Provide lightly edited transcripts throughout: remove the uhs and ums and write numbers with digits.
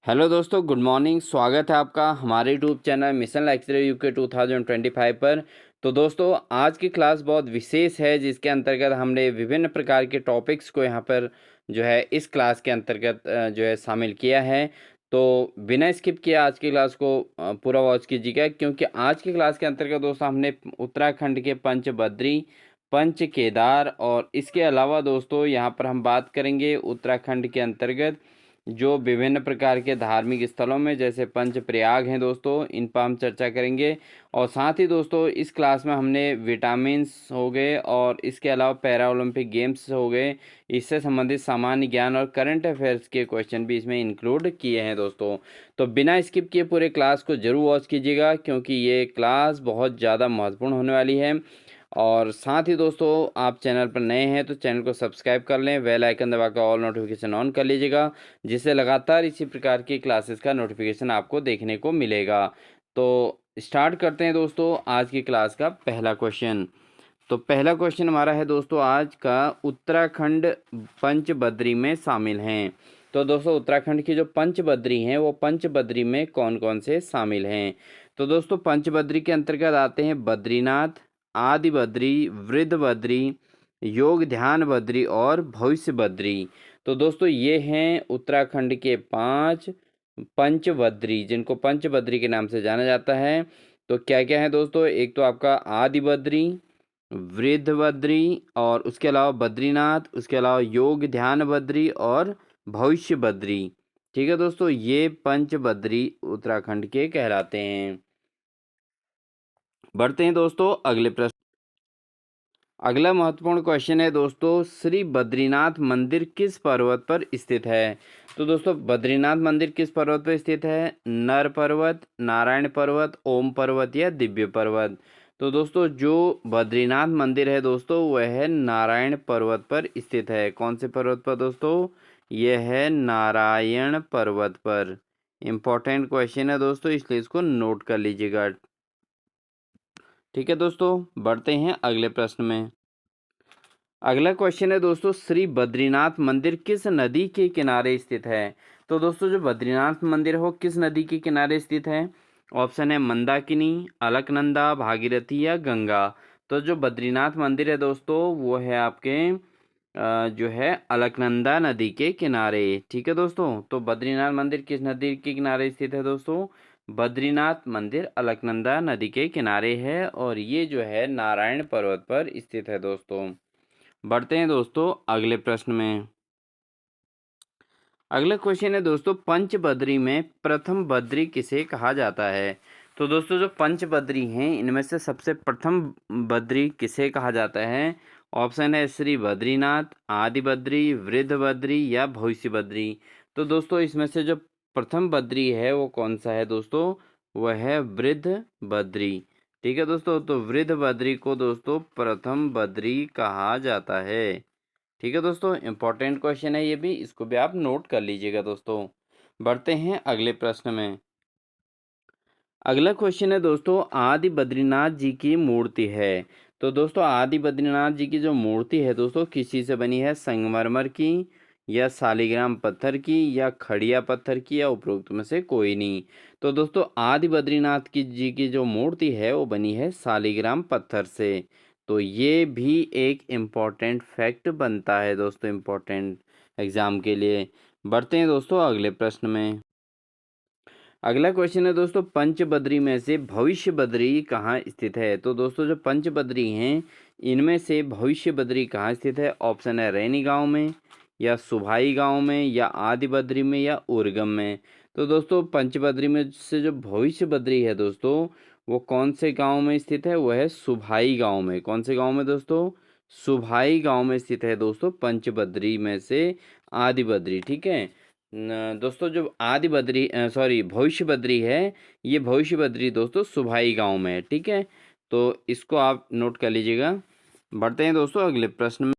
Hello दोस्तों, good morning. स्वागत है आपका हमारे YouTube channel mission lecturer UK 2025 पर। तो दोस्तों, आज की क्लास बहुत विशेष है, जिसके अंतर्गत हमने विभिन्न प्रकार के टॉपिक्स को यहाँ पर जो है इस क्लास के अंतर्गत जो है शामिल किया है। तो बिना स्किप किए आज की क्लास को पूरा वॉच कीजिएगा, क्योंकि आज की क्लास के अंतर्गत दोस्तों हमने उत्तराखंड के पंच बद्री, पंच केदार और इसके अलावा दोस्तों यहाँ पर हम बात करेंगे उत्तराखंड के अंतर्गत जो विभिन्न प्रकार के धार्मिक स्थलों में जैसे पंच प्रयाग हैं दोस्तों, इन पर हम चर्चा करेंगे। और साथ ही दोस्तों इस क्लास में हमने विटामिन्स हो गए और इसके अलावा पैरा ओलंपिक गेम्स हो गए, इससे संबंधित सामान्य ज्ञान और करंट अफेयर्स के क्वेश्चन भी इसमें इंक्लूड किए हैं दोस्तों। तो बिना स्किप किए पूरे क्लास को जरूर वॉच कीजिएगा, क्योंकि ये क्लास बहुत ज़्यादा महत्वपूर्ण होने वाली है। और साथ ही दोस्तों, आप चैनल पर नए हैं तो चैनल को सब्सक्राइब कर लें, बेल आइकन दबाकर ऑल नोटिफिकेशन ऑन कर लीजिएगा, जिससे लगातार इसी प्रकार की क्लासेस का नोटिफिकेशन आपको देखने को मिलेगा। तो स्टार्ट करते हैं दोस्तों आज की क्लास का पहला क्वेश्चन। तो पहला क्वेश्चन हमारा है दोस्तों आज का, उत्तराखंड पंच बद्री में शामिल हैं। तो दोस्तों उत्तराखंड की जो पंच बद्री हैं वो पंच बद्री में कौन कौन से शामिल हैं। तो दोस्तों पंच बद्री के अंतर्गत आते हैं बद्रीनाथ, आदि बद्री, वृद्ध बद्री, योग ध्यान बद्री और भविष्य बद्री। तो दोस्तों ये हैं उत्तराखंड के 5 पंच बद्री, जिनको पंच बद्री के नाम से जाना जाता है। तो क्या क्या है दोस्तों, एक तो आपका आदि बद्री, वृद्ध बद्री और उसके अलावा बद्रीनाथ, उसके अलावा योग ध्यान बद्री और भविष्य बद्री। ठीक है दोस्तों, ये पंच बद्री उत्तराखंड के कहलाते हैं। बढ़ते हैं दोस्तों अगले प्रश्न। अगला महत्वपूर्ण क्वेश्चन है दोस्तों, श्री बद्रीनाथ मंदिर किस पर्वत पर स्थित है। तो दोस्तों बद्रीनाथ मंदिर किस पर्वत पर स्थित है, नर पर्वत, नारायण पर्वत, ओम पर्वत या दिव्य पर्वत। तो दोस्तों जो बद्रीनाथ मंदिर है दोस्तों वह है नारायण पर्वत पर स्थित है। कौन से पर्वत पर दोस्तों, यह है नारायण पर्वत पर। इम्पोर्टेंट क्वेश्चन है दोस्तों, इसलिए इसको नोट कर लीजिएगा। ठीक है दोस्तों, बढ़ते हैं अगले प्रश्न में। अगला क्वेश्चन है दोस्तों, श्री बद्रीनाथ मंदिर किस नदी के किनारे स्थित है। तो दोस्तों जो बद्रीनाथ मंदिर हो किस नदी के किनारे स्थित है। ऑप्शन है मंदाकिनी, अलकनंदा, भागीरथी या गंगा। तो जो बद्रीनाथ मंदिर है दोस्तों वो है आपके जो है अलकनंदा नदी के किनारे। ठीक है दोस्तों, तो बद्रीनाथ मंदिर किस नदी के किनारे स्थित है दोस्तों, बद्रीनाथ मंदिर अलकनंदा नदी के किनारे है और ये जो है नारायण पर्वत पर स्थित है दोस्तों। बढ़ते हैं दोस्तों अगले प्रश्न में। अगला क्वेश्चन है दोस्तों, पंच बद्री में प्रथम बद्री किसे कहा जाता है। तो दोस्तों जो पंच बद्री हैं इनमें से सबसे प्रथम बद्री किसे कहा जाता है। ऑप्शन है श्री बद्रीनाथ, आदि बद्री, वृद्ध बद्री या भविष्य बद्री। तो दोस्तों इसमें से जो प्रथम बद्री है वो कौन सा है दोस्तों, वह है वृद्ध बद्री। ठीक है दोस्तों, तो वृद्ध बद्री को दोस्तों प्रथम बद्री कहा जाता है। ठीक है दोस्तों, इंपॉर्टेंट क्वेश्चन है ये भी, इसको भी आप नोट कर लीजिएगा दोस्तों। बढ़ते हैं अगले प्रश्न में। अगला क्वेश्चन है दोस्तों, आदि बद्रीनाथ जी की मूर्ति है। तो दोस्तों आदि बद्रीनाथ जी की जो मूर्ति है दोस्तों किसी से बनी है, संगमरमर की या सालिग्राम पत्थर की या खड़िया पत्थर की या उपरोक्त में से कोई नहीं। तो दोस्तों आदि बद्रीनाथ की जी की जो मूर्ति है वो बनी है सालिग्राम पत्थर से। तो ये भी एक इम्पॉर्टेंट फैक्ट बनता है दोस्तों, इम्पॉर्टेंट एग्जाम के लिए। बढ़ते हैं दोस्तों अगले प्रश्न में। अगला क्वेश्चन है दोस्तों, पंच बद्री में से भविष्य बद्री कहाँ स्थित है। तो दोस्तों जो पंच बद्री हैं इनमें से भविष्य बद्री कहाँ स्थित है। ऑप्शन है रैनी गांव में या सुभाई गांव में या आदि बद्री में या उर्गम में। तो दोस्तों पंच बद्री में से जो भविष्य बद्री है दोस्तों वो कौन से गांव में स्थित है, वह है सुभाई गांव में। कौन से गांव में दोस्तों, सुभाई गांव में स्थित है दोस्तों पंच बद्री में से आदि बद्री। ठीक है दोस्तों, जो आदि बद्री सॉरी भविष्य बद्री है, ये भविष्य बद्री दोस्तों सुभाई गांव में है। ठीक है, तो इसको आप नोट कर लीजिएगा। बढ़ते हैं दोस्तों अगले प्रश्न में।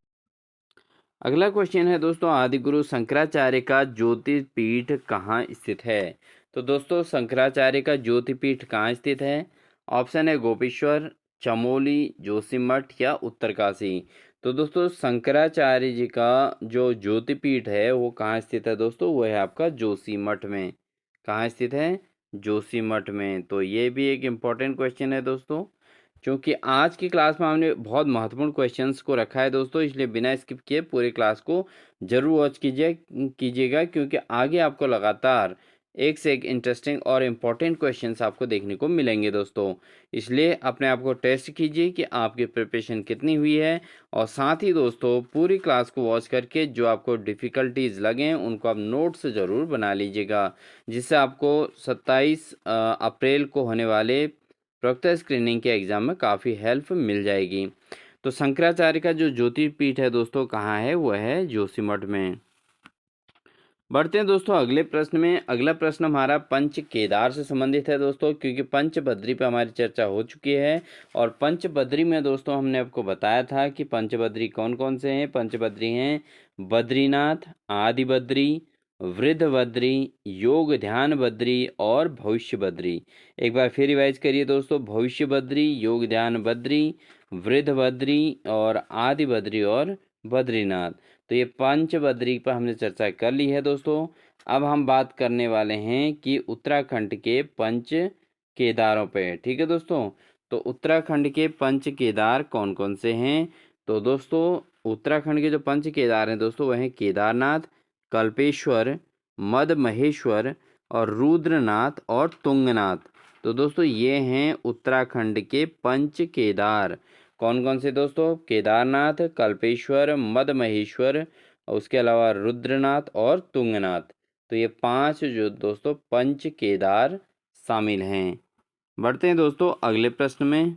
अगला क्वेश्चन है दोस्तों, आदिगुरु शंकराचार्य का ज्योतिर्पीठ कहाँ स्थित है। तो दोस्तों शंकराचार्य का ज्योतिर्पीठ कहाँ स्थित है। ऑप्शन है गोपेश्वर, चमोली, जोशीमठ या उत्तरकाशी। तो दोस्तों शंकराचार्य जी का जो ज्योतिर्पीठ है वो कहाँ स्थित है दोस्तों, वो है आपका जोशीमठ में। कहाँ स्थित है? जोशीमठ में। तो ये भी एक इम्पोर्टेंट क्वेश्चन है दोस्तों, क्योंकि आज की क्लास में हमने बहुत महत्वपूर्ण क्वेश्चंस को रखा है दोस्तों, इसलिए बिना स्किप किए पूरी क्लास को जरूर वॉच कीजिएगा, क्योंकि आगे आपको लगातार एक से एक इंटरेस्टिंग और इम्पोर्टेंट क्वेश्चंस आपको देखने को मिलेंगे दोस्तों। इसलिए अपने आप को टेस्ट कीजिए कि आपकी प्रिपरेशन कितनी हुई है, और साथ ही दोस्तों पूरी क्लास को वॉच करके जो आपको डिफ़िकल्टीज लगें उनको आप नोट्स ज़रूर बना लीजिएगा, जिससे आपको 27 अप्रैल को होने वाले प्रवक्ता स्क्रीनिंग के एग्ज़ाम में काफ़ी हेल्प मिल जाएगी। तो शंकराचार्य का जो ज्योतिर्पीठ है दोस्तों कहाँ है? वह है जोशीमठ में। बढ़ते हैं दोस्तों अगले प्रश्न में। अगला प्रश्न हमारा पंच केदार से संबंधित है दोस्तों, क्योंकि पंच बद्री पे हमारी चर्चा हो चुकी है। और पंच बद्री में दोस्तों हमने आपको बताया था कि पंच बद्री कौन कौन से हैं। पंच बद्री हैं बद्रीनाथ, आदि बद्री, वृद्ध बद्री, योग ध्यान बद्री और भविष्य बद्री। एक बार फिर रिवाइज करिए दोस्तों। भविष्य बद्री, योग ध्यान बद्री, वृद्ध बद्री और आदि बद्री और बद्रीनाथ। तो ये पंच बद्री पर हमने चर्चा कर ली है दोस्तों। अब हम बात करने वाले हैं कि उत्तराखंड के पंच केदारों पे। ठीक है दोस्तों। तो उत्तराखंड के पंच केदार कौन कौन से हैं? तो दोस्तों उत्तराखंड के जो पंच केदार हैं दोस्तों वह हैं केदारनाथ, कल्पेश्वर, मद महेश्वर और रुद्रनाथ और तुंगनाथ। तो दोस्तों ये हैं उत्तराखंड के पंच केदार। कौन कौन से दोस्तों? केदारनाथ, कल्पेश्वर, मद महेश्वर और उसके अलावा रुद्रनाथ और तुंगनाथ। तो ये 5 जो दोस्तों पंच केदार शामिल हैं। बढ़ते हैं दोस्तों अगले प्रश्न में।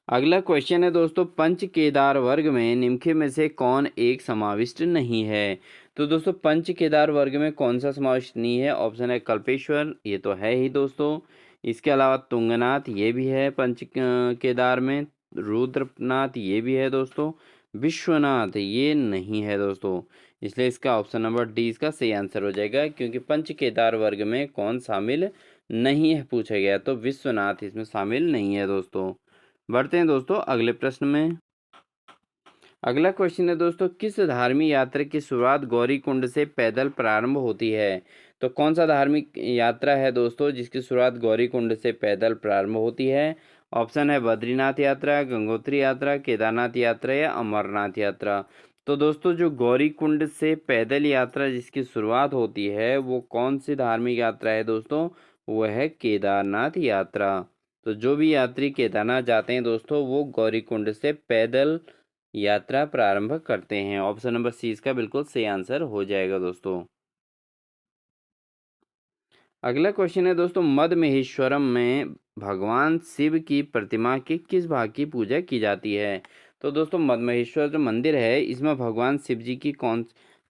अगला क्वेश्चन है दोस्तों पंच केदार वर्ग में निम्नलिखित में से कौन एक समाविष्ट नहीं है? तो दोस्तों पंच केदार वर्ग में कौन सा समाविष्ट नहीं है? ऑप्शन है कल्पेश्वर, ये तो है ही दोस्तों। इसके अलावा तुंगनाथ ये भी है पंच केदार में। रुद्रनाथ ये भी है दोस्तों। विश्वनाथ ये नहीं है दोस्तों। इसलिए इसका ऑप्शन नंबर डी इसका सही आंसर हो जाएगा, क्योंकि पंच केदार वर्ग में कौन शामिल नहीं है पूछा गया, तो विश्वनाथ इसमें शामिल नहीं है दोस्तों। बढ़ते हैं दोस्तों अगले प्रश्न में। अगला क्वेश्चन है दोस्तों किस धार्मिक यात्रा की शुरुआत गौरीकुंड से पैदल प्रारंभ होती है? तो कौन सा धार्मिक यात्रा है दोस्तों जिसकी शुरुआत गौरीकुंड से पैदल प्रारंभ होती है? ऑप्शन है बद्रीनाथ यात्रा, गंगोत्री यात्रा, केदारनाथ यात्रा या अमरनाथ यात्रा। तो दोस्तों जो गौरीकुंड से पैदल यात्रा जिसकी शुरुआत होती है वो कौन सी धार्मिक यात्रा है दोस्तों? वह है केदारनाथ यात्रा। तो जो भी यात्री केदारनाथ जाते हैं दोस्तों वो गौरीकुंड से पैदल यात्रा प्रारंभ करते हैं। ऑप्शन नंबर सी इसका बिल्कुल सही आंसर हो जाएगा दोस्तों। अगला क्वेश्चन है दोस्तों मद महेश्वरम में भगवान शिव की प्रतिमा के किस भाग की पूजा की जाती है? तो दोस्तों मद महेश्वर जो मंदिर है इसमें भगवान शिव जी की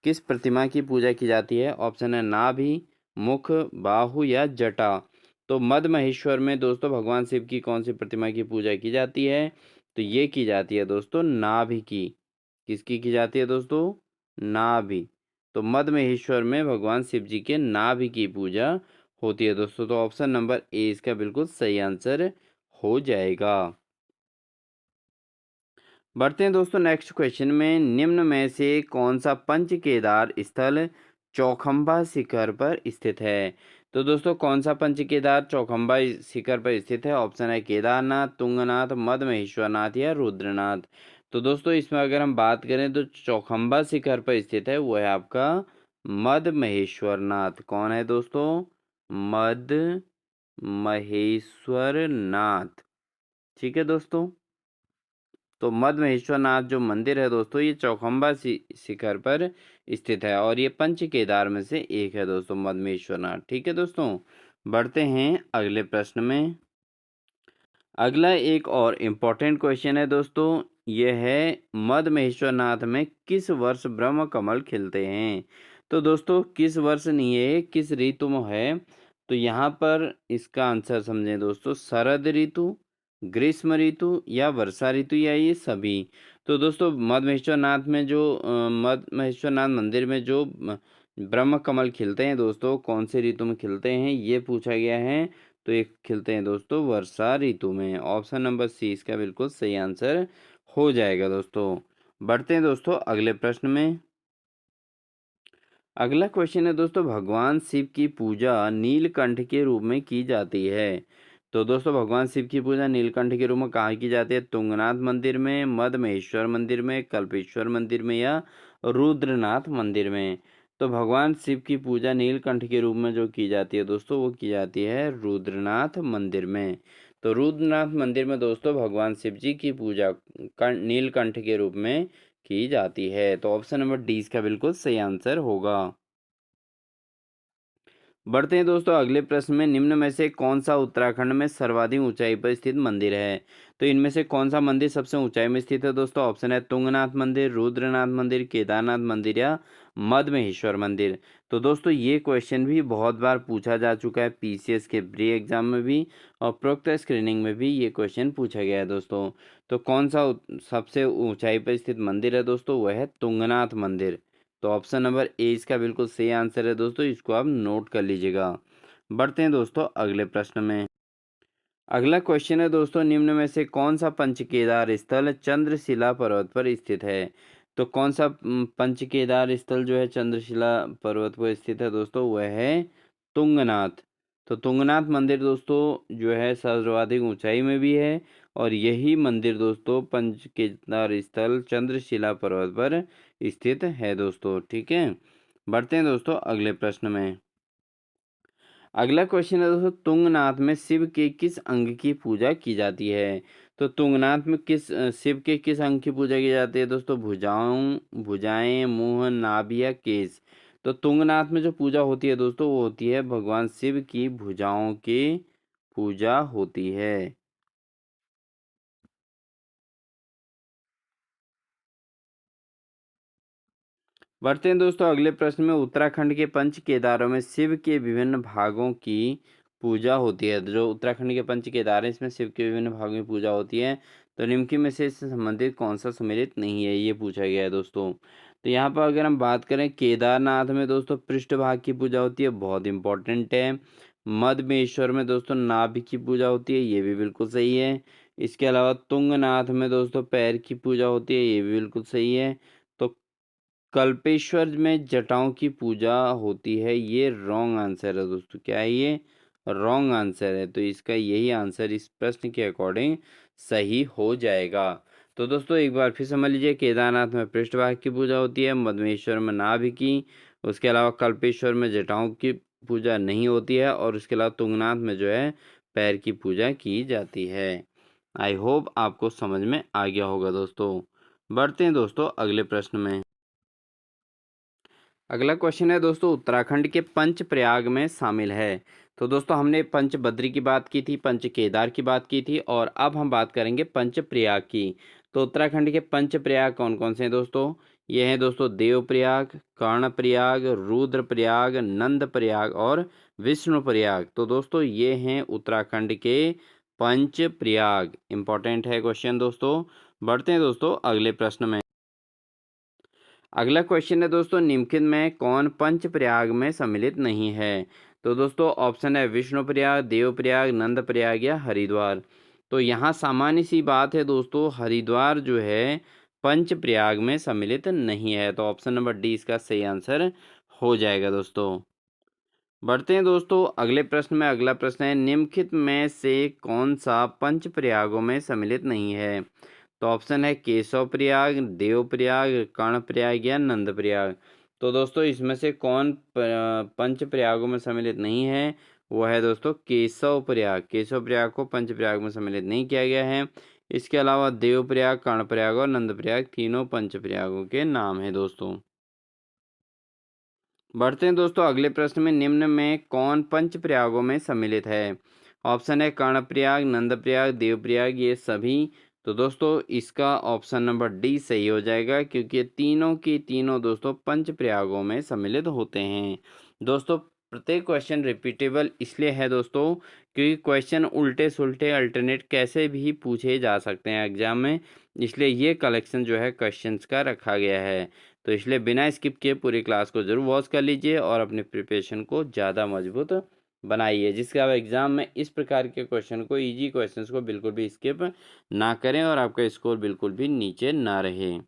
किस प्रतिमा की पूजा की जाती है? ऑप्शन है नाभि, मुख, बाहु या जटा। तो मद महेश्वर में दोस्तों भगवान शिव की कौन सी प्रतिमा की पूजा की जाती है? तो ये की जाती है दोस्तों नाभि की। किसकी की जाती है दोस्तों? नाभि। तो मद महेश्वर में भगवान शिव जी के नाभि की पूजा होती है दोस्तों। तो ऑप्शन नंबर ए इसका बिल्कुल सही आंसर हो जाएगा। बढ़ते हैं दोस्तों नेक्स्ट क्वेश्चन में। निम्न में से कौन सा पंच केदार स्थल चौखंबा शिखर पर स्थित है? तो दोस्तों कौन सा पंच केदार चौखंबा शिखर पर स्थित है? ऑप्शन है केदारनाथ, तुंगनाथ, मद महेश्वरनाथ या रुद्रनाथ। तो दोस्तों इसमें अगर हम बात करें तो चौखंबा शिखर पर स्थित है वो है आपका मद महेश्वरनाथ। कौन है दोस्तों? मद महेश्वरनाथ। ठीक है दोस्तों। तो मद महेश्वरनाथ जो मंदिर है दोस्तों ये चौखंबा शिखर पर स्थित है और ये पंच केदार में से एक है दोस्तों मद महेश्वरनाथ। ठीक है दोस्तों। बढ़ते हैं अगले प्रश्न में। अगला एक और इम्पोर्टेंट क्वेश्चन है दोस्तों। यह है मद महेश्वरनाथ में किस वर्ष ब्रह्म कमल खिलते हैं? तो दोस्तों किस वर्ष नहीं है, किस ऋतु में है? तो यहाँ पर इसका आंसर समझें दोस्तों। शरद ऋतु, ग्रीष्म ऋतु या वर्षा ऋतु या ये सभी। तो दोस्तों मद महेश्वरनाथ में जो मद महेश्वरनाथ मंदिर में जो ब्रह्म कमल खिलते हैं दोस्तों कौन से ऋतु में खिलते हैं ये पूछा गया है। तो ये खिलते हैं दोस्तों वर्षा ऋतु में। ऑप्शन नंबर सी इसका बिल्कुल सही आंसर हो जाएगा दोस्तों। बढ़ते हैं दोस्तों अगले प्रश्न में। अगला क्वेश्चन है दोस्तों, भगवान शिव की पूजा नीलकंठ के रूप में की जाती है। तो दोस्तों भगवान शिव की पूजा नीलकंठ के रूप में कहाँ की जाती है? तुंगनाथ मंदिर में, मद महेश्वर मंदिर में, कल्पेश्वर मंदिर में या रुद्रनाथ मंदिर में। तो भगवान शिव की पूजा नीलकंठ के रूप में जो की जाती है दोस्तों, वो की जाती है रुद्रनाथ मंदिर में। तो रुद्रनाथ मंदिर में दोस्तों भगवान शिव जी की पूजा नीलकंठ के रूप में की जाती है। तो ऑप्शन नंबर डी इसका बिल्कुल सही आंसर होगा। बढ़ते हैं दोस्तों अगले प्रश्न में। निम्न में से कौन सा उत्तराखंड में सर्वाधिक ऊंचाई पर स्थित मंदिर है? तो इनमें से कौन सा मंदिर सबसे ऊंचाई में स्थित है दोस्तों? ऑप्शन है तुंगनाथ मंदिर, रुद्रनाथ मंदिर, केदारनाथ मंदिर या मद महेश्वर मंदिर। तो दोस्तों ये क्वेश्चन भी बहुत बार पूछा जा चुका है, पीसीएस के प्री एग्जाम में भी और प्रोक्त स्क्रीनिंग में भी ये क्वेश्चन पूछा गया है दोस्तों। तो कौन सा सबसे ऊंचाई पर स्थित मंदिर है दोस्तों? वह है तुंगनाथ मंदिर। तो ऑप्शन नंबर ए इसका बिल्कुल सही आंसर है दोस्तों, इसको आप नोट कर लीजिएगा। बढ़ते हैं दोस्तों अगले प्रश्न में। अगला क्वेश्चन है दोस्तों, निम्न में से कौन सा पंच केदार स्थल चंद्रशिला पर्वत पर स्थित है? तो कौन सा पंच केदार स्थल जो है चंद्रशिला पर्वत पर स्थित है दोस्तों? वह है तुंगनाथ। तो तुंगनाथ मंदिर दोस्तों जो है सर्वाधिक ऊंचाई में भी है और यही मंदिर दोस्तों पंच केदार स्थल चंद्रशिला पर्वत पर स्थित है दोस्तों। ठीक है, बढ़ते हैं दोस्तों अगले प्रश्न में। अगला क्वेश्चन है दोस्तों, तुंगनाथ में शिव के किस अंग की पूजा की जाती है? तो तुंगनाथ में शिव के किस अंग की पूजा की जाती है दोस्तों? भुजाएं, मुंह, नाभि या केस। तो तुंगनाथ में जो पूजा होती है दोस्तों, वो होती है भगवान शिव की भुजाओं की पूजा होती है। बढ़ते हैं दोस्तों अगले प्रश्न में। उत्तराखंड के पंच केदारों में शिव के विभिन्न भागों की पूजा होती है। जो उत्तराखंड के पंच केदार हैं इसमें शिव के विभिन्न भागों की पूजा होती है। तो निम्न में से इससे संबंधित कौन सा सम्मिलित नहीं है, ये पूछा गया है दोस्तों। तो यहाँ पर अगर हम बात करें केदारनाथ में दोस्तों पृष्ठभाग की पूजा होती है, बहुत इंपॉर्टेंट है। मधमेश्वर में दोस्तों नाभि की पूजा होती है, ये भी बिल्कुल सही है। इसके अलावा तुंगनाथ में दोस्तों पैर की पूजा होती है, ये भी बिल्कुल सही है। तो कल्पेश्वर में जटाओं की पूजा होती है, ये रॉन्ग आंसर है दोस्तों। क्या है ये? रॉन्ग आंसर है। तो इसका यही आंसर इस प्रश्न के अकॉर्डिंग सही हो जाएगा। तो दोस्तों एक बार फिर समझ लीजिए, केदारनाथ में पृष्ठभाग की पूजा होती है, मधमेश्वर में नाभि की, उसके अलावा कल्पेश्वर में जटाओं की पूजा नहीं होती है और उसके अलावा तुंगनाथ में जो है पैर की पूजा की जाती है। आई होप आपको समझ में आ गया होगा दोस्तों। बढ़ते हैं दोस्तों अगले प्रश्न में। अगला क्वेश्चन है दोस्तों, उत्तराखंड के पंच प्रयाग में शामिल है। तो दोस्तों हमने पंच बद्री की बात की थी, पंच केदार की बात की थी और अब हम बात करेंगे पंच प्रयाग की। तो उत्तराखंड के पंच प्रयाग कौन कौन से हैं दोस्तों? ये हैं दोस्तों देवप्रयाग, कर्णप्रयाग, रुद्रप्रयाग, नंदप्रयाग और विष्णुप्रयाग। तो दोस्तों ये हैं उत्तराखंड के पंच प्रयाग। इंपॉर्टेंट है क्वेश्चन दोस्तों। बढ़ते हैं दोस्तों अगले प्रश्न में। अगला क्वेश्चन है दोस्तों, निम्नलिखित में कौन पंचप्रयाग में सम्मिलित नहीं है? तो दोस्तों ऑप्शन है विष्णुप्रयाग, देवप्रयाग, नंदप्रयाग या हरिद्वार। तो यहाँ सामान्य सी बात है दोस्तों, हरिद्वार जो है पंचप्रयाग में सम्मिलित नहीं है। तो ऑप्शन नंबर डी इसका सही आंसर हो जाएगा दोस्तों। बढ़ते हैं दोस्तों अगले प्रश्न में। अगला प्रश्न है, निम्नलिखित में से कौन सा पंच प्रयागों में सम्मिलित नहीं है? तो ऑप्शन है केशव प्रयाग, देव प्रयाग, कर्ण प्रयाग या नंद प्रयाग। तो दोस्तों इसमें से कौन पंच प्रयागों में सम्मिलित नहीं है? वो है दोस्तों केशव प्रयाग। केशव प्रयाग को पंच प्रयाग में सम्मिलित नहीं किया गया है। इसके अलावा देव प्रयाग, कर्ण प्रयाग और नंद प्रयाग तीनों पंच प्रयागों के नाम है दोस्तों। बढ़ते हैं दोस्तों अगले प्रश्न में। निम्न में कौन पंच प्रयागों में सम्मिलित है? ऑप्शन है कर्णप्रयाग, नंदप्रयाग, देवप्रयाग, ये सभी। तो दोस्तों इसका ऑप्शन नंबर डी सही हो जाएगा, क्योंकि ये तीनों की तीनों दोस्तों पंच प्रयागों में सम्मिलित होते हैं। दोस्तों प्रत्येक क्वेश्चन रिपीटेबल इसलिए है दोस्तों, क्योंकि क्वेश्चन उल्टे सुल्टे अल्टरनेट कैसे भी पूछे जा सकते हैं एग्जाम में, इसलिए ये कलेक्शन जो है क्वेश्चंस का रखा गया है। तो इसलिए बिना स्किप किए पूरी क्लास को जरूर वॉच कर लीजिए और अपने प्रिपरेशन को ज़्यादा मजबूत बनाइए, जिससे आप एग्जाम में इस प्रकार के क्वेश्चन को, इजी क्वेश्चंस को बिल्कुल भी स्किप ना करें और आपका स्कोर बिल्कुल भी नीचे ना रहे।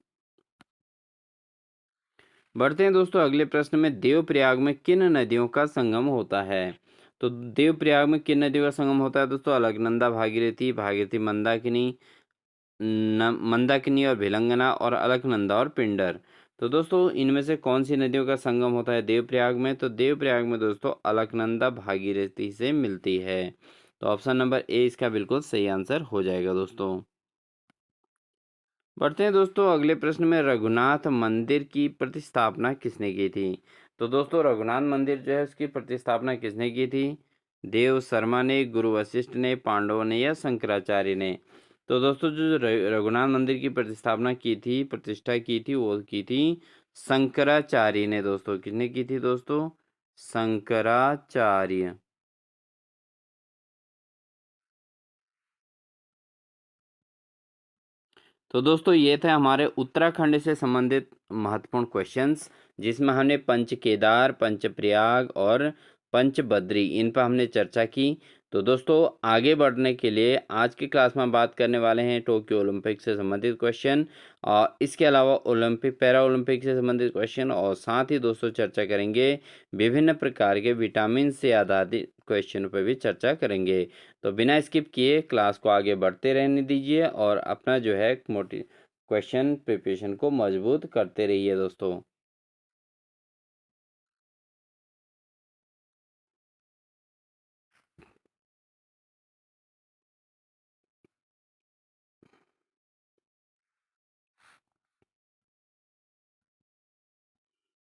बढ़ते हैं दोस्तों अगले प्रश्न में, देवप्रयाग में किन नदियों का संगम होता है? तो देवप्रयाग में किन नदियों का संगम होता है दोस्तों? अलकनंदा, भागीरथी, भागीरथी मंदाकिनी, मंदाकिनी और भिलंगना, और अलकनंदा और पिंडर। तो दोस्तों इनमें से कौन सी नदियों का संगम होता है देवप्रयाग में? तो देवप्रयाग में दोस्तों अलकनंदा भागीरथी से मिलती है। तो ऑप्शन नंबर ए इसका बिल्कुल सही आंसर हो जाएगा दोस्तों। बढ़ते हैं दोस्तों अगले प्रश्न में, रघुनाथ मंदिर की प्रतिस्थापना किसने की थी? तो दोस्तों रघुनाथ मंदिर जो है उसकी प्रतिस्थापना किसने की थी? देव शर्मा ने, गुरु वशिष्ठ ने, पांडवों ने, या शंकराचार्य ने? तो दोस्तों जो रघुनाथ मंदिर की प्रतिस्थापना की थी, प्रतिष्ठा की थी, वो की थी शंकराचार्य ने दोस्तों। किसने की थी दोस्तों? शंकराचार्य। तो दोस्तों ये थे हमारे उत्तराखंड से संबंधित महत्वपूर्ण क्वेश्चंस, जिसमें हमने पंच केदार, पंच प्रयाग और पंच बद्री इन पर हमने चर्चा की। तो दोस्तों आगे बढ़ने के लिए आज की क्लास में हम बात करने वाले हैं टोक्यो ओलंपिक से संबंधित क्वेश्चन, और इसके अलावा ओलंपिक, पैरा ओलंपिक से संबंधित क्वेश्चन, और साथ ही दोस्तों चर्चा करेंगे विभिन्न प्रकार के विटामिन से आधारित क्वेश्चन पर भी चर्चा करेंगे। तो बिना स्किप किए क्लास को आगे बढ़ते रहने दीजिए और अपना जो है मोटी क्वेश्चन प्रिपरेशन को मजबूत करते रहिए दोस्तों।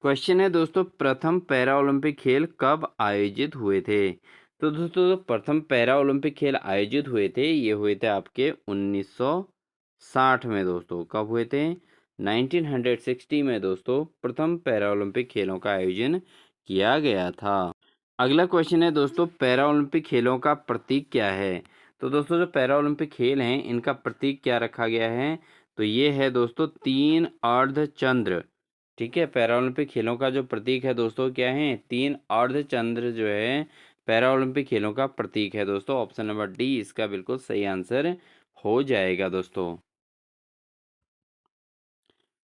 क्वेश्चन है दोस्तों, प्रथम पैरा ओलंपिक खेल कब आयोजित हुए थे? तो दोस्तों जो प्रथम पैरा ओलंपिक खेल आयोजित हुए थे, ये हुए थे आपके 1960 में दोस्तों। कब हुए थे? 1960 में दोस्तों प्रथम पैरा ओलंपिक खेलों का आयोजन किया गया था। अगला क्वेश्चन है दोस्तों, पैरा ओलंपिक खेलों का प्रतीक क्या है? तो दोस्तों जो पैरा ओलंपिक खेल हैं इनका प्रतीक क्या रखा गया है? तो ये है दोस्तों 3 अर्धचंद्र। ठीक है, पैरा ओलंपिक खेलों का जो प्रतीक है दोस्तों क्या है? 3 अर्धचंद्र जो है पैरा ओलंपिक खेलों का प्रतीक है दोस्तों। ऑप्शन नंबर डी इसका बिल्कुल सही आंसर हो जाएगा दोस्तों।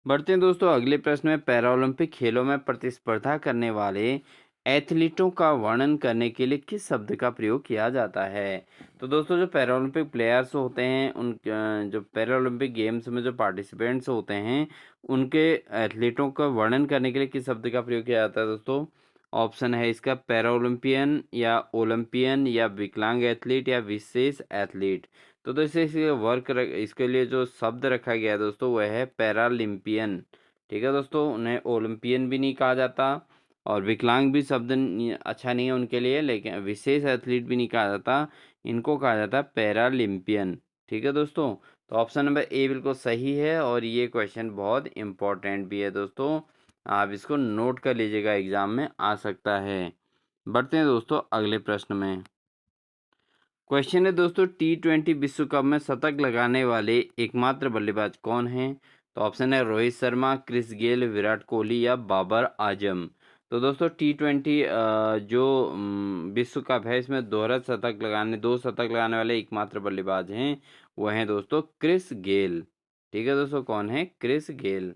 बढ़ते हैं दोस्तों अगले प्रश्न में, पैरालंपिक खेलों में प्रतिस्पर्धा करने वाले एथलीटों का वर्णन करने के लिए किस शब्द का प्रयोग किया जाता है? तो दोस्तों जो पैरालंपिक प्लेयर्स होते हैं, उन जो पैरालंपिक गेम्स में जो पार्टिसिपेंट्स होते हैं, उनके एथलीटों का वर्णन करने के लिए किस शब्द का प्रयोग किया जाता है दोस्तों? ऑप्शन है इसका पैरालंपियन, या ओलंपियन, या विकलांग एथलीट, या विशेष एथलीट। तो दोस्तों इसके लिए जो शब्द रखा गया है दोस्तों वह है पैरालिम्पियन। ठीक है दोस्तों, उन्हें ओलंपियन भी नहीं कहा जाता, और विकलांग भी शब्द अच्छा नहीं है उनके लिए, लेकिन विशेष एथलीट भी नहीं कहा जाता, इनको कहा जाता है पैरालिम्पियन। ठीक है दोस्तों, तो ऑप्शन नंबर ए बिल्कुल सही है, और ये क्वेश्चन बहुत इंपॉर्टेंट भी है दोस्तों, आप इसको नोट कर लीजिएगा, एग्जाम में आ सकता है। बढ़ते हैं दोस्तों अगले प्रश्न में। क्वेश्चन है दोस्तों, T20 विश्व कप में शतक लगाने वाले एकमात्र बल्लेबाज कौन हैं? तो ऑप्शन है रोहित शर्मा, क्रिस गेल, विराट कोहली, या बाबर आजम। तो दोस्तों T20 जो विश्व कप है इसमें दो शतक लगाने वाले एकमात्र बल्लेबाज हैं, वो हैं दोस्तों क्रिस गेल। ठीक है दोस्तों, कौन है? Chris Gayle.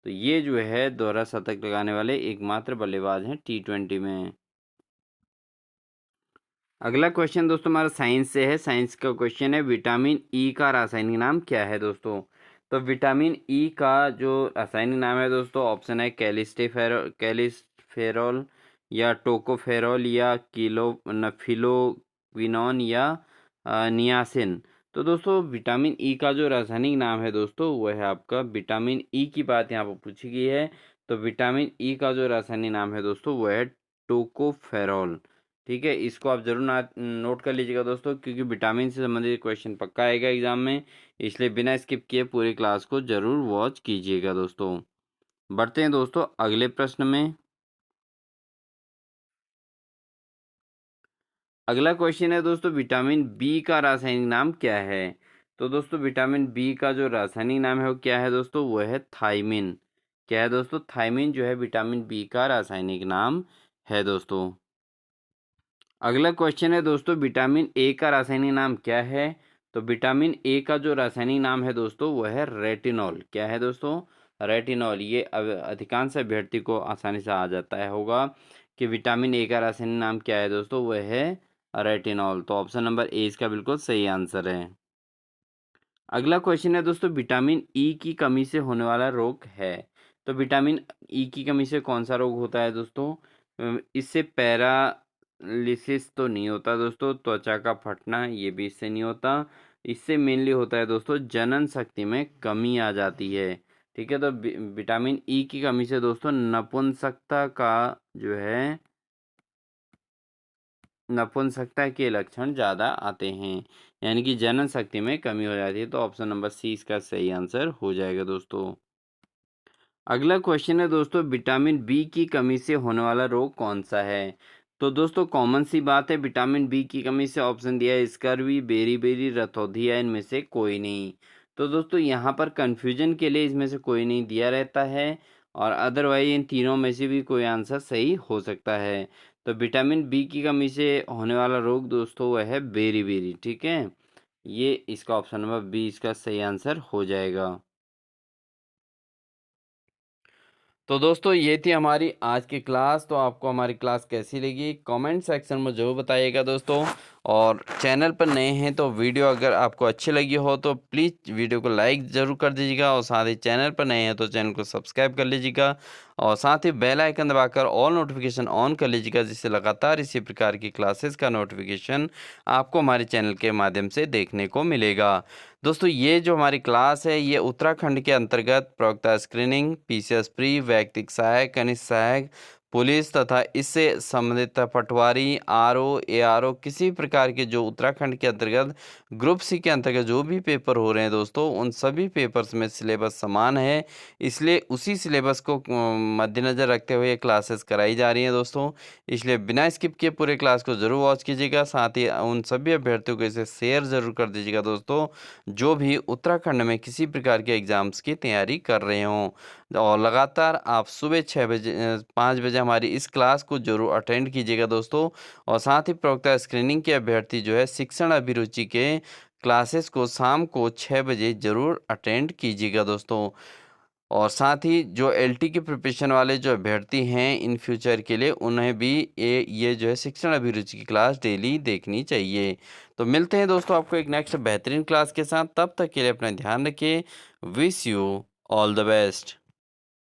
तो ये जो है दोहरा शतक लगाने वाले एकमात्र बल्लेबाज हैं T20 में। अगला क्वेश्चन दोस्तों हमारा साइंस से है। साइंस का क्वेश्चन है, विटामिन ई का रासायनिक नाम क्या है दोस्तों? तो विटामिन ई का जो रासायनिक नाम है दोस्तों, ऑप्शन है कैलिसफेरॉल, या टोकोफेरॉल, या किलो फिलोक्विनोन, या नियासिन। तो दोस्तों विटामिन ई का जो रासायनिक नाम है दोस्तों वह है आपका, विटामिन ई की बात यहाँ पर पूछी गई है, तो विटामिन ई का जो रासायनिक नाम है दोस्तों वह है टोकोफेरॉल। ठीक है, इसको आप जरूर नोट कर लीजिएगा दोस्तों, क्योंकि विटामिन से संबंधित क्वेश्चन पक्का आएगा एग्जाम में, इसलिए बिना स्किप किए पूरी क्लास को जरूर वॉच कीजिएगा दोस्तों। बढ़ते हैं दोस्तों अगले प्रश्न में। अगला क्वेश्चन है दोस्तों, विटामिन बी का रासायनिक नाम क्या है? तो दोस्तों विटामिन बी का जो रासायनिक नाम है वो क्या है दोस्तों? वो है थायमिन। क्या है दोस्तों? थायमिन जो है विटामिन बी का रासायनिक नाम है दोस्तों। अगला क्वेश्चन है दोस्तों, विटामिन ए का रासायनिक नाम क्या है? तो विटामिन ए का जो रासायनिक नाम है दोस्तों वो है रेटिनॉल। क्या है दोस्तों? रेटिनॉल। ये अधिकांश अभ्यर्थी को आसानी से आ जाता है होगा कि विटामिन ए का रासायनिक नाम क्या है दोस्तों, वह है रेटिनॉल। तो ऑप्शन नंबर ए इसका बिल्कुल सही आंसर है। अगला क्वेश्चन है दोस्तों, विटामिन ई की कमी से होने वाला रोग है। तो विटामिन ई की कमी से कौन सा रोग होता है दोस्तों? इससे पैरालिसिस तो नहीं होता दोस्तों, त्वचा का फटना ये भी इससे नहीं होता। इससे मेनली होता है दोस्तों जनन शक्ति में कमी आ जाती है। ठीक है, तो विटामिन ई की कमी से दोस्तों नपुंसकता का जो है नपुंसकता के लक्षण ज़्यादा आते हैं, यानी कि जनन शक्ति में कमी हो जाती है। तो ऑप्शन नंबर सी इसका सही आंसर हो जाएगा दोस्तों। अगला क्वेश्चन है दोस्तों, विटामिन बी की कमी से होने वाला रोग कौन सा है? तो दोस्तों कॉमन सी बात है, विटामिन बी की कमी से ऑप्शन दिया है स्कर्वी, बेरी रतौंधिया, इनमें से कोई नहीं। तो दोस्तों यहाँ पर कंफ्यूजन के लिए इसमें से कोई नहीं दिया रहता है, और अदरवाइज इन तीनों में से भी कोई आंसर सही हो सकता है। तो विटामिन बी की कमी से होने वाला रोग दोस्तों वह है बेरी। ठीक है, ये इसका ऑप्शन नंबर बी इसका सही आंसर हो जाएगा। तो दोस्तों ये थी हमारी आज की क्लास। तो आपको हमारी क्लास कैसी लगी कमेंट सेक्शन में ज़रूर बताइएगा दोस्तों। और चैनल पर नए हैं तो वीडियो अगर आपको अच्छी लगी हो तो प्लीज़ वीडियो को लाइक ज़रूर कर दीजिएगा, और साथ ही चैनल पर नए हैं तो चैनल को सब्सक्राइब कर लीजिएगा, और साथ ही बेल आइकन दबाकर ऑल नोटिफिकेशन ऑन कर लीजिएगा, जिससे लगातार इसी प्रकार की क्लासेस का नोटिफिकेशन आपको हमारे चैनल के माध्यम से देखने को मिलेगा। दोस्तों ये जो हमारी क्लास है ये उत्तराखंड के अंतर्गत प्रवक्ता स्क्रीनिंग, पीसीएस प्री, वैयक्तिक सहायक, कनिष्ठ सहायक, पुलिस तथा इससे संबंधित पटवारी, आरओ, एआरओ, किसी प्रकार के जो उत्तराखंड के अंतर्गत ग्रुप सी के अंतर्गत जो भी पेपर हो रहे हैं दोस्तों, उन सभी पेपर्स में सिलेबस समान है। इसलिए उसी सिलेबस को मद्देनज़र रखते हुए ये क्लासेस कराई जा रही हैं दोस्तों। इसलिए बिना स्किप किए पूरे क्लास को ज़रूर वॉच कीजिएगा, साथ ही उन सभी अभ्यर्थियों को इसे शेयर ज़रूर कर दीजिएगा दोस्तों, जो भी उत्तराखंड में किसी प्रकार के एग्ज़ाम्स की तैयारी कर रहे हों। और लगातार आप सुबह 5 बजे हमारी इस क्लास को ज़रूर अटेंड कीजिएगा दोस्तों। और साथ ही प्रवक्ता स्क्रीनिंग के अभ्यर्थी जो है शिक्षण अभिरुचि के क्लासेस को शाम को 6 बजे ज़रूर अटेंड कीजिएगा दोस्तों। और साथ ही जो एलटी की प्रिपरेशन वाले जो अभ्यर्थी हैं इन फ्यूचर के लिए, उन्हें भी ये जो है शिक्षण अभिरुचि की क्लास डेली देखनी चाहिए। तो मिलते हैं दोस्तों आपको एक नेक्स्ट बेहतरीन क्लास के साथ, तब तक के लिए अपना ध्यान रखिए। Wish you all the best.